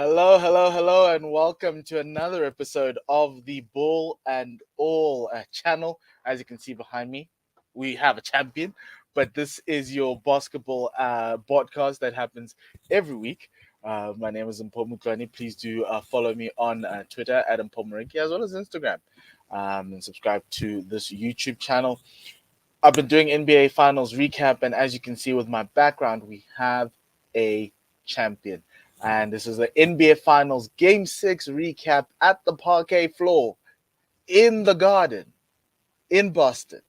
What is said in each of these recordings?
Hello, hello, hello, and welcome to another episode of the Ball and All channel. As you can see behind me, we have a champion, but this is your basketball podcast that happens every week. My name is Mpho. Please do follow me on Twitter at Mpho as well as Instagram, and subscribe to this YouTube channel. I've been doing NBA Finals recap, and as you can see with my background, we have a champion. And this is the NBA Finals Game 6 recap at the parquet floor in the Garden in Boston.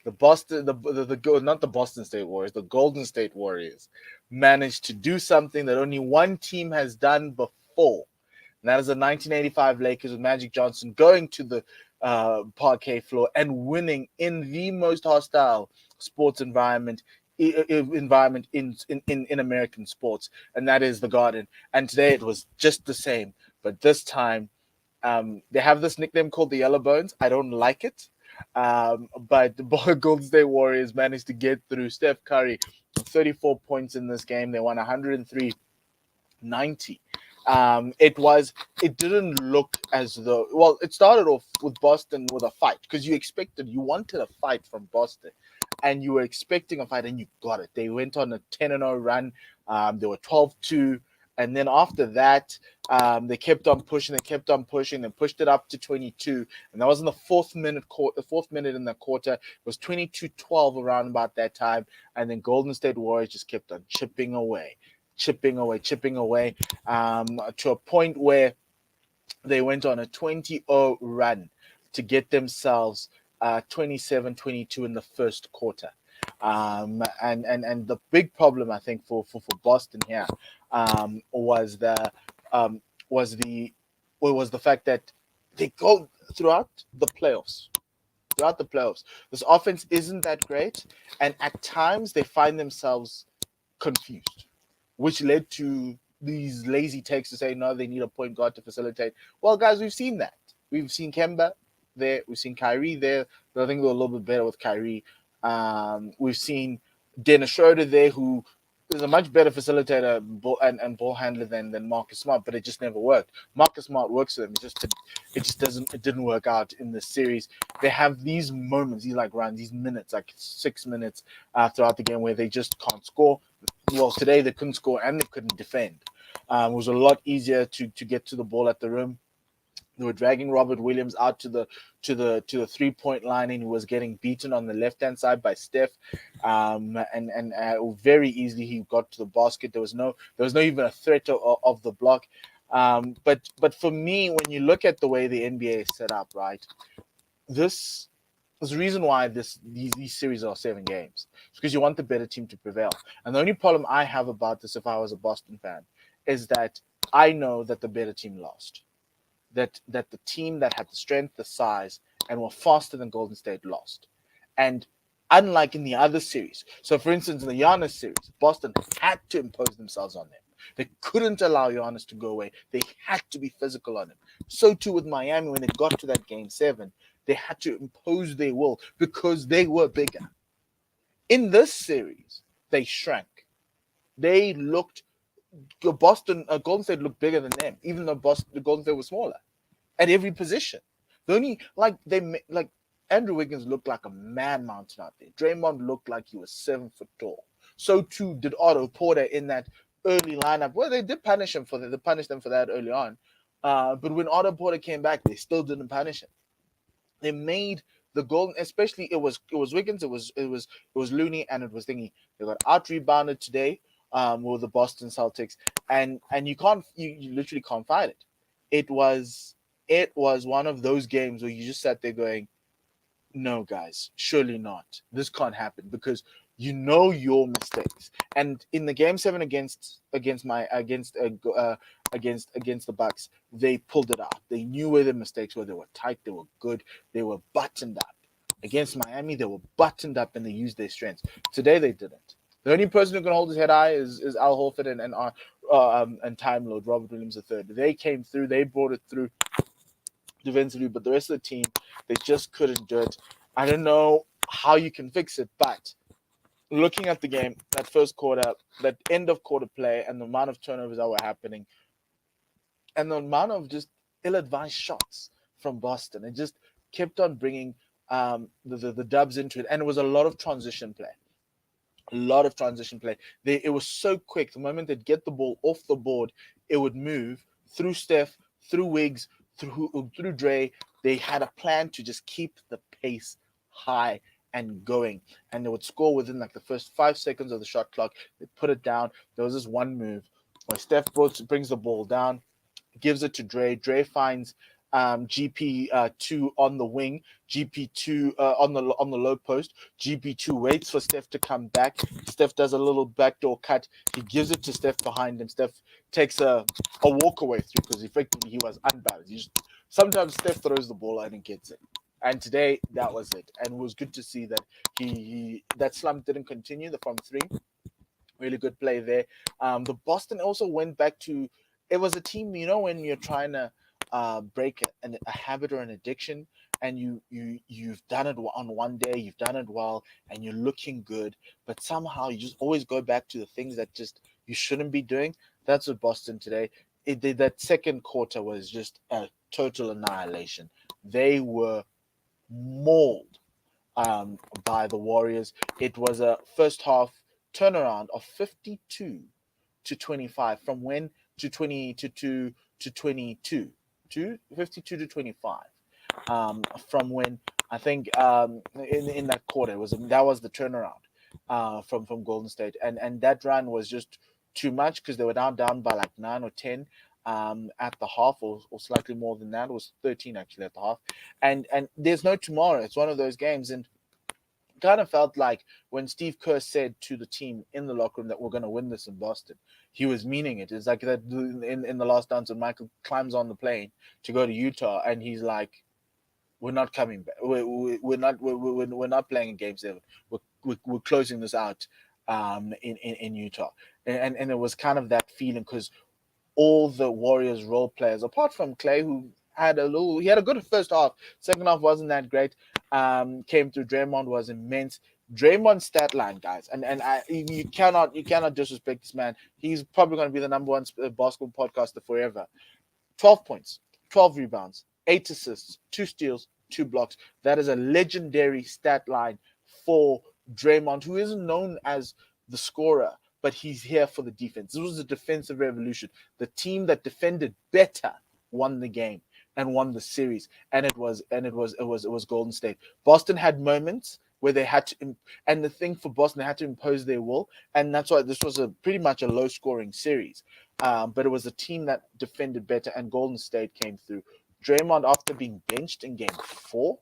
Not the Boston State Warriors, the Golden State Warriors managed to do something that only one team has done before. And that is the 1985 Lakers with Magic Johnson going to the parquet floor and winning in the most hostile sports environment in American sports, and that is the Garden. And today it was just the same, but this time they have this nickname called the Yellow Bones. I don't like it, but the Golden State Warriors managed to get through. Steph Curry, 34 points in this game. They won 103-90. It didn't look as though, well, it started off with Boston with a fight because you wanted a fight from Boston, and you were expecting a fight, and you got it. They went on a 10-0 run. They were 12-2, and then after that, they kept on pushing. And pushed it up to 22, and that was in the fourth minute in the quarter. It was 22-12 around about that time, and then Golden State Warriors just kept on chipping away to a point where they went on a 20-0 run to get themselves 27-22 in the first quarter. And the big problem I think for Boston here was the fact that they go throughout the playoffs. This offense isn't that great, and at times they find themselves confused, which led to these lazy takes to say, no, they need a point guard to facilitate. Well, guys, we've seen that. We've seen Kemba there. We've seen Kyrie there. But I think we're a little bit better with Kyrie. We've seen Dennis Schroeder there, who is a much better facilitator and ball handler than Marcus Smart, but it just never worked. Marcus Smart works for them. It didn't work out in this series. They have these moments, these minutes, like 6 minutes throughout the game where they just can't score. Well, today they couldn't score and they couldn't defend. It was a lot easier to get to the ball at the rim. They were dragging Robert Williams out to the 3-point line, and he was getting beaten on the left hand side by Steph. And very easily he got to the basket. There was no even a threat of the block. But for me, when you look at the way the NBA is set up, right, this is the reason why these series are 7 games. It's because you want the better team to prevail. And the only problem I have about this, if I was a Boston fan, is that I know that the better team lost. That the team that had the strength, the size, and were faster than Golden State lost. And unlike in the other series, so for instance, in the Giannis series, Boston had to impose themselves on them. They couldn't allow Giannis to go away. They had to be physical on him. So too with Miami when they got to that Game 7. They had to impose their will because they were bigger. In this series, they shrank. They looked Golden State looked bigger than them, even though Golden State was smaller at every position. The only Andrew Wiggins looked like a man mountain out there. Draymond looked like he was 7 foot tall. So too did Otto Porter in that early lineup. Well, they did punish him they punished them for that early on. But when Otto Porter came back, they still didn't punish him. They made the Golden, especially it was Wiggins, it was Looney, and it was Thingy. They got out rebounded today with the Boston Celtics, and you literally can't fight it. It was one of those games where you just sat there going, no, guys, surely not. This can't happen because you know your mistakes. And in the Game 7 against the Bucks, they pulled it out. They knew where their mistakes were. They were tight. They were good. They were buttoned up. Against Miami, they were buttoned up and they used their strengths. Today, they didn't. The only person who can hold his head high is Al Horford and Time Lord Robert Williams III. They came through. They brought it through defensively, but the rest of the team, they just couldn't do it. I don't know how you can fix it, but looking at the game, that first quarter, that end of quarter play, and the amount of turnovers that were happening, and the amount of just ill-advised shots from Boston, it just kept on bringing the Dubs into it, and it was a lot of transition play. A lot of transition play. It was so quick. The moment they'd get the ball off the board, it would move through Steph, through Wiggs, through Dre. They had a plan to just keep the pace high and going, and they would score within like the first 5 seconds of the shot clock. They put it down. There was this one move where Steph brings the ball down, gives it to Dre. Dre finds GP2 on the wing, GP2 on the low post. GP2 waits for Steph to come back. Steph does a little backdoor cut. He gives it to Steph behind him. Steph takes a walk away through because effectively he was unbalanced. Sometimes Steph throws the ball and he gets it. And today that was it, and it was good to see that he that slump didn't continue. The from three, really good play there. The Boston also went back to, it was a team, when you're trying to break a habit or an addiction, and you've done it on one day, you've done it well, and you're looking good, but somehow you just always go back to the things that just you shouldn't be doing. That's what Boston today. That second quarter was just a total annihilation. They were mauled by the Warriors. It was a first half turnaround of 52 to 25 from when to 20 to 22 to 52 to 25 from when I think in that quarter that was the turnaround from Golden State, and that run was just too much because they were down by like 9 or 10 at the half, or slightly more than that. It was 13 actually at the half, and there's no tomorrow. It's one of those games, and kind of felt like when Steve Kerr said to the team in the locker room that we're going to win this in Boston, he was meaning it. It's like that in the last dance when Michael climbs on the plane to go to Utah, and he's like, "We're not coming back. We're not playing in Game 7. We're closing this out in Utah." And it was kind of that feeling because all the Warriors role players, apart from Clay, who he had a good first half. Second half wasn't that great. Came through. Draymond was immense. Draymond's stat line, guys, and you cannot disrespect this man. He's probably going to be the number one basketball podcaster forever. 12 points, 12 rebounds, 8 assists, 2 steals, 2 blocks. That is a legendary stat line for Draymond, who isn't known as the scorer, but he's here for the defense. This was a defensive revolution. The team that defended better won the game and won the series, and it was Golden State. Boston had moments where they had to, and the thing for Boston, they had to impose their will, and that's why this was pretty much a low-scoring series. But it was a team that defended better, and Golden State came through. Draymond, after being benched in Game 4,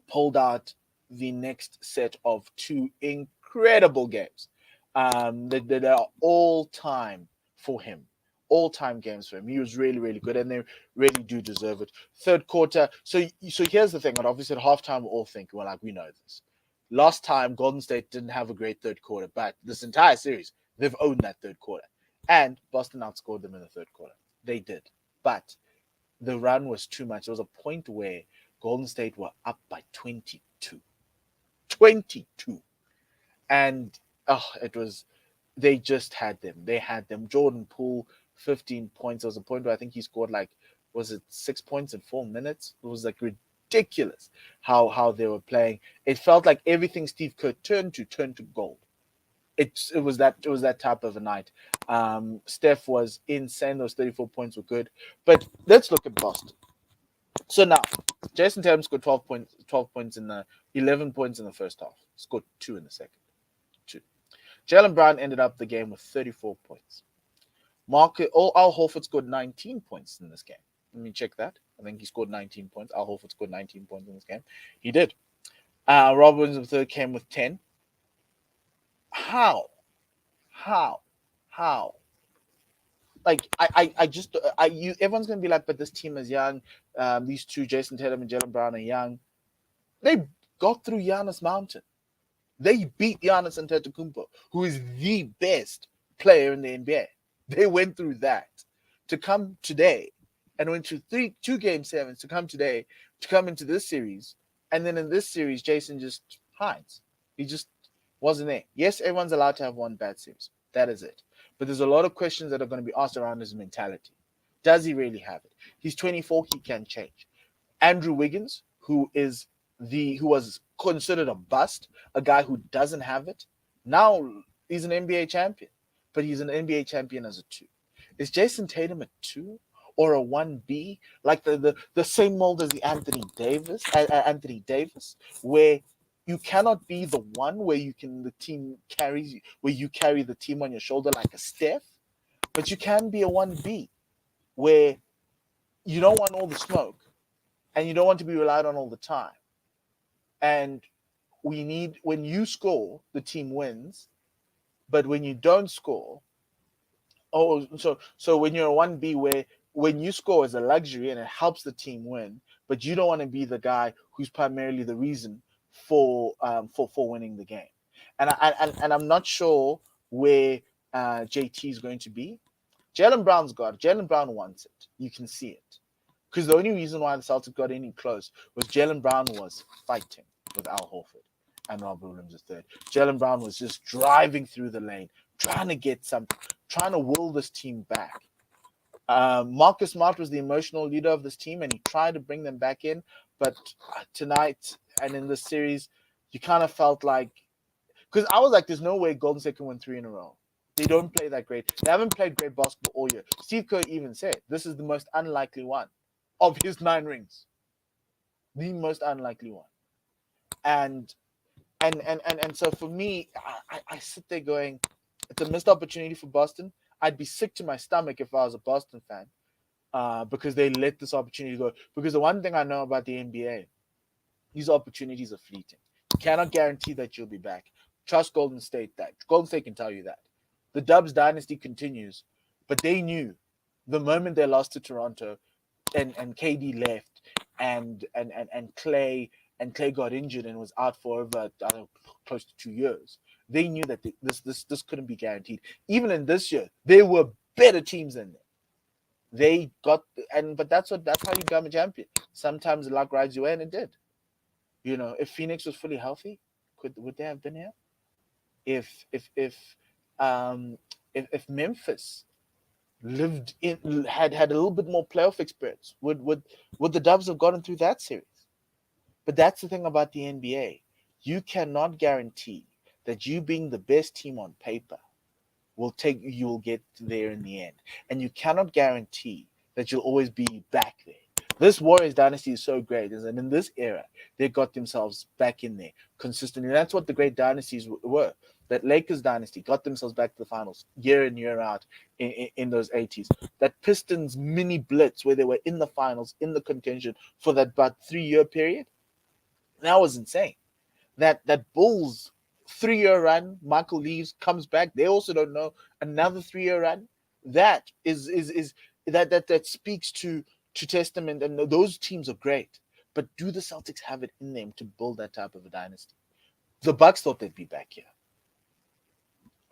pulled out the next set of 2 incredible games that are all-time for him. All-time games for him. He was really, really good, and they really do deserve it. Third quarter. So here's the thing. And obviously, at halftime, we're all thinking, well, like, we know this. Last time, Golden State didn't have a great third quarter, but this entire series, they've owned that third quarter. And Boston outscored them in the third quarter. They did. But the run was too much. There was a point where Golden State were up by 22. 22. And they just had them. They had them. Jordan Poole, 15 points. There was a point where I think he scored 6 points in 4 minutes? It was ridiculous how they were playing. It felt like everything Steve Kerr turned to gold. It was that type of a night. Steph was insane. Those 34 points were good. But let's look at Boston. So now, Jason Tatum scored 12 points in the 11 points in the first half. Scored 2 in the second. 2. Jaylen Brown ended up the game with 34 points. Al Horford scored 19 points in this game. Let me check that. I think he scored 19 points. Al Horford scored 19 points in this game. He did. Rob Williams III came with 10. How? Everyone's gonna be like, but this team is young. These two, Jason Tatum and Jaylen Brown, are young. They got through Giannis Mountain. They beat Giannis Antetokounmpo, who is the best player in the NBA. They went through that to come today, and went to 2 Game 7s to come today, to come into this series, and then in this series, Jason just hides. He just wasn't there. Yes, everyone's allowed to have one bad series. That is it. But there's a lot of questions that are going to be asked around his mentality. Does he really have it? He's 24. He can change. Andrew Wiggins, who was considered a bust, a guy who doesn't have it, now he's an NBA champion, but he's an NBA champion as a two. Is Jason Tatum a two or a 1B, like the same mold as the Anthony Davis, where you cannot be the one where the team carries you, where you carry the team on your shoulder like a Steph, but you can be a 1B where you don't want all the smoke and you don't want to be relied on all the time. And when you score, the team wins, but when you don't score, so when you're a 1B where when you score is a luxury and it helps the team win, but you don't want to be the guy who's primarily the reason for winning the game. And I'm not sure where JT is going to be. Jaylen Brown wants it. You can see it. Because the only reason why the Celtics got any close was Jaylen Brown was fighting with Al Horford and Robert Williams III. Jaylen Brown was just driving through the lane, trying to get something, trying to will this team back. Marcus Smart was the emotional leader of this team, and he tried to bring them back in. But tonight and in this series, you kind of felt like, because I was like, there's no way Golden State can win 3 in a row. They don't play that great. They haven't played great basketball all year. Steve Kerr even said this is the most unlikely one of his 9 rings. The most unlikely one. And so for me, I sit there going, it's a missed opportunity for Boston. I'd be sick to my stomach if I was a Boston fan because they let this opportunity go. Because the one thing I know about the NBA, these opportunities are fleeting. You cannot guarantee that you'll be back. Trust Golden State that. Golden State can tell you that. The Dubs dynasty continues, but they knew the moment they lost to Toronto and KD left and Clay got injured and was out for over close to 2 years. They knew that this couldn't be guaranteed. Even in this year, there were better teams than them. They got but that's how you become a champion. Sometimes luck rides you in, and it did. You know, if Phoenix was fully healthy, would they have been here? If Memphis had a little bit more playoff experience, would the Dubs have gotten through that series? But that's the thing about the NBA. You cannot guarantee that you being the best team on paper you will get there in the end. And you cannot guarantee that you'll always be back there. This Warriors dynasty is so great, and in this era, they got themselves back in there consistently. And that's what the great dynasties were. That Lakers dynasty got themselves back to the finals year in, year out in those 80s. That Pistons mini blitz where they were in the finals, in the contention for that about 3-year period, that was insane. That Bulls 3-year run, Michael leaves, comes back. They also don't know another 3-year run. That is that speaks to testament, and those teams are great. But do the Celtics have it in them to build that type of a dynasty? The Bucks thought they'd be back here.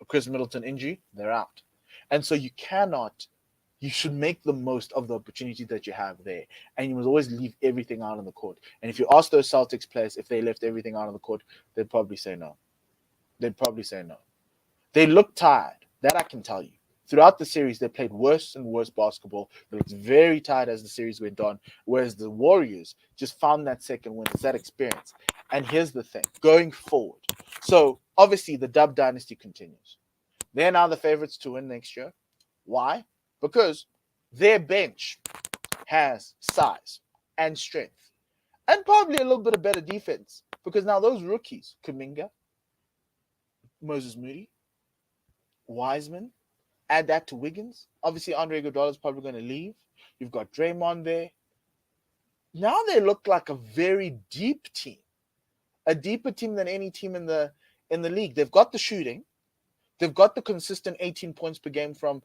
Chris Middleton injury, they're out. And so you should make the most of the opportunity that you have there. And you must always leave everything out on the court. And if you ask those Celtics players if they left everything out on the court, they'd probably say no. They look tired. That I can tell you. Throughout the series, they played worse and worse basketball. They looked very tired as the series went on, whereas the Warriors just found that second win. It's that experience. And here's the thing, going forward. So, obviously, the Dub dynasty continues. They're now the favorites to win next year. Why? Because their bench has size and strength and probably a little bit of better defense because now those rookies, Kuminga, Moses Moody, Wiseman, add that to Wiggins. Obviously, Andre Iguodala is probably going to leave. You've got Draymond there. Now they look like a very deep team, a deeper team than any team in the league. They've got the shooting. They've got the consistent 18 points per game from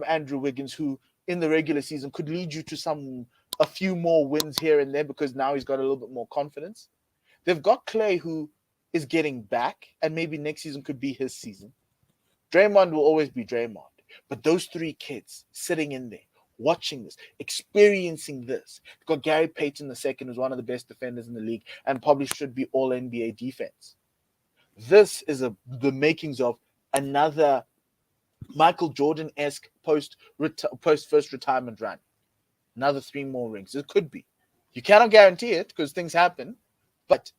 Andrew Wiggins, who in the regular season could lead you to a few more wins here and there because now he's got a little bit more confidence. They've got Clay, who is getting back, and maybe next season could be his season. Draymond will always be Draymond. But those 3 kids sitting in there, watching this, experiencing this. You've got Gary Payton II, who's one of the best defenders in the league and probably should be all NBA defense. This is the makings of another Michael Jordan-esque post first retirement run. Another 3 more rings. It could be. You cannot guarantee it because things happen. But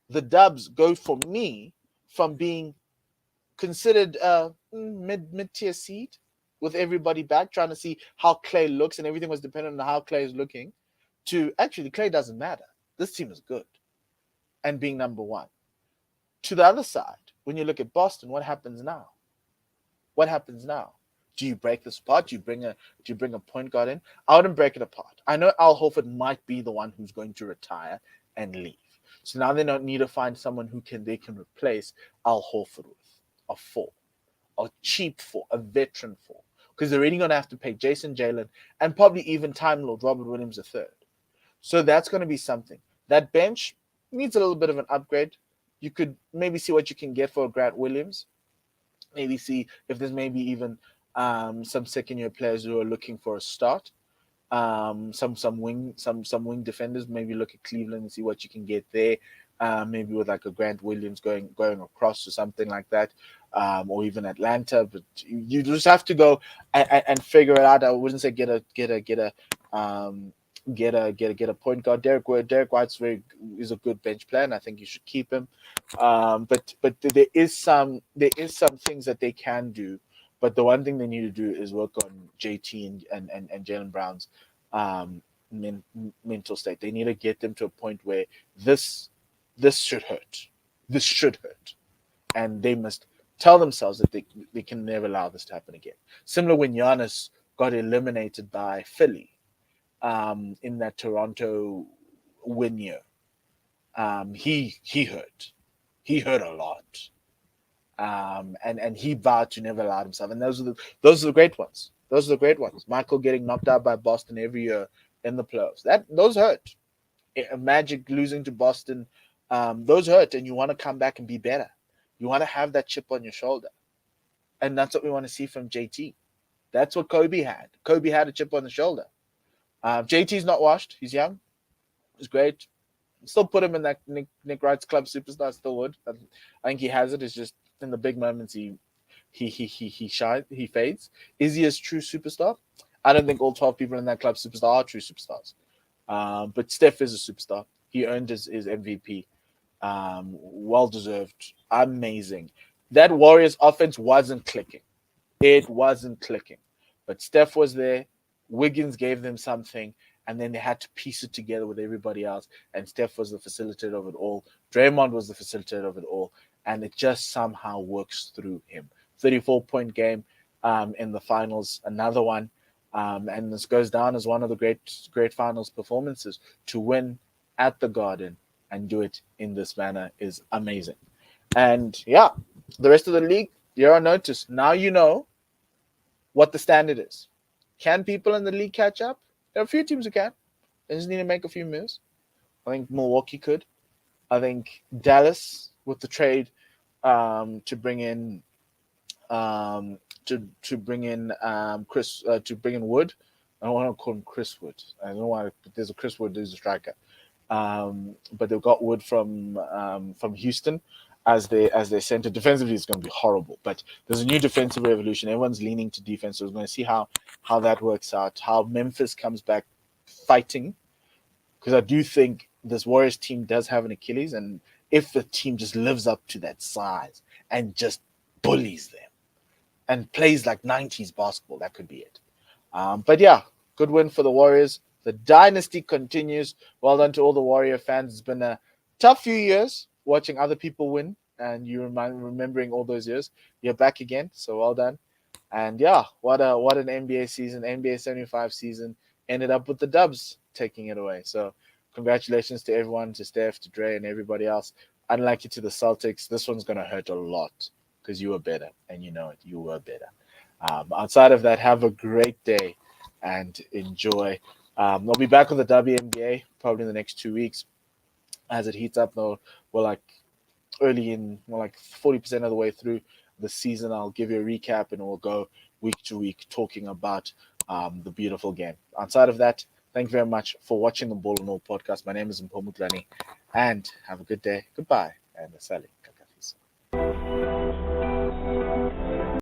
the Dubs go for me from being considered mid tier seed with everybody back, trying to see how Clay looks, and everything was dependent on how Clay is looking, to actually Clay doesn't matter. This team is good, and being number one. To the other side, when you look at Boston, what happens now? What happens now? Do you break this apart? Do you bring a point guard in? I wouldn't break it apart. I know Al Horford might be the one who's going to retire and leave. So now they don't need to find someone they can replace Al Horford with a 4, a cheap 4, a veteran 4, because they're already going to have to pay Jason Jalen and probably even Time Lord Robert Williams III. So that's going to be something. That bench needs a little bit of an upgrade. You could maybe see what you can get for Grant Williams. Maybe see if there's maybe even some second-year players who are looking for a start. Some wing defenders. Maybe look at Cleveland and see what you can get there. Maybe with like a Grant Williams going across or something like that, or even Atlanta. But you just have to go and figure it out. I wouldn't say get a point guard. Derek White's is a good bench player, and I think you should keep him. But there is some things that they can do. But the one thing they need to do is work on JT and Jaylen Brown's mental state. They need to get them to a point where this should hurt. This should hurt. And they must tell themselves that they can never allow this to happen again. Similar when Giannis got eliminated by Philly in that Toronto win year. He hurt. He hurt a lot. And he vowed to never allow himself. And those are the great ones. Those are the great ones. Michael getting knocked out by Boston every year in the playoffs. Those hurt. Magic losing to Boston, those hurt, and you want to come back and be better. You want to have that chip on your shoulder. And that's what we want to see from JT. That's what Kobe had. Kobe had a chip on the shoulder. JT's not washed. He's young. He's great. Still put him in that Nick Wright's club superstar. Still would. I think he has it. It's just in the big moments he shines. He fades. Is he a true superstar? I don't think all 12 people in that club superstar are true superstars. But Steph is a superstar. He earned his MVP. Well deserved. Amazing. That Warriors offense wasn't clicking. It wasn't clicking. But Steph was there. Wiggins gave them something. And then they had to piece it together with everybody else. And Steph was the facilitator of it all. Draymond was the facilitator of it all. And it just somehow works through him. 34-point game in the finals. Another one. And this goes down as one of the great finals performances. To win at the Garden and do it in this manner is amazing. And yeah, the rest of the league, you're on notice. Now you know what the standard is. Can people in the league catch up? There are a few teams who can. They just need to make a few moves. I think Milwaukee could. I think Dallas with the trade to bring in Wood. I don't want to call him Chris Wood. I don't know why. There's a Chris Wood who's a striker. But they've got Wood from Houston as their center. Defensively, it's going to be horrible. But there's a new defensive revolution. Everyone's leaning to defense. So we're going to see how that works out. How Memphis comes back fighting. Because I do think this Warriors team does have an Achilles. And if the team just lives up to that size and just bullies them and plays like 90s basketball, that could be it. But yeah, good win for the Warriors. The dynasty continues. Well done to all the Warrior fans. It's been a tough few years watching other people win, and you remembering all those years. You're back again, so well done. And yeah, what an NBA season, NBA 75 season. Ended up with the Dubs taking it away. So congratulations to everyone, to Steph, to Dre, and everybody else. Unlike you to the Celtics, this one's going to hurt a lot because you were better, and you know it. You were better. Outside of that, have a great day and enjoy. They'll be back on the WNBA probably in the next 2 weeks as it heats up. We're like early in, more like 40% of the way through the season. I'll give you a recap and we'll go week to week talking about the beautiful game. Outside of that, thank you very much for watching the Ball and All podcast. My name is Mpho and have a good day. Goodbye and Sally.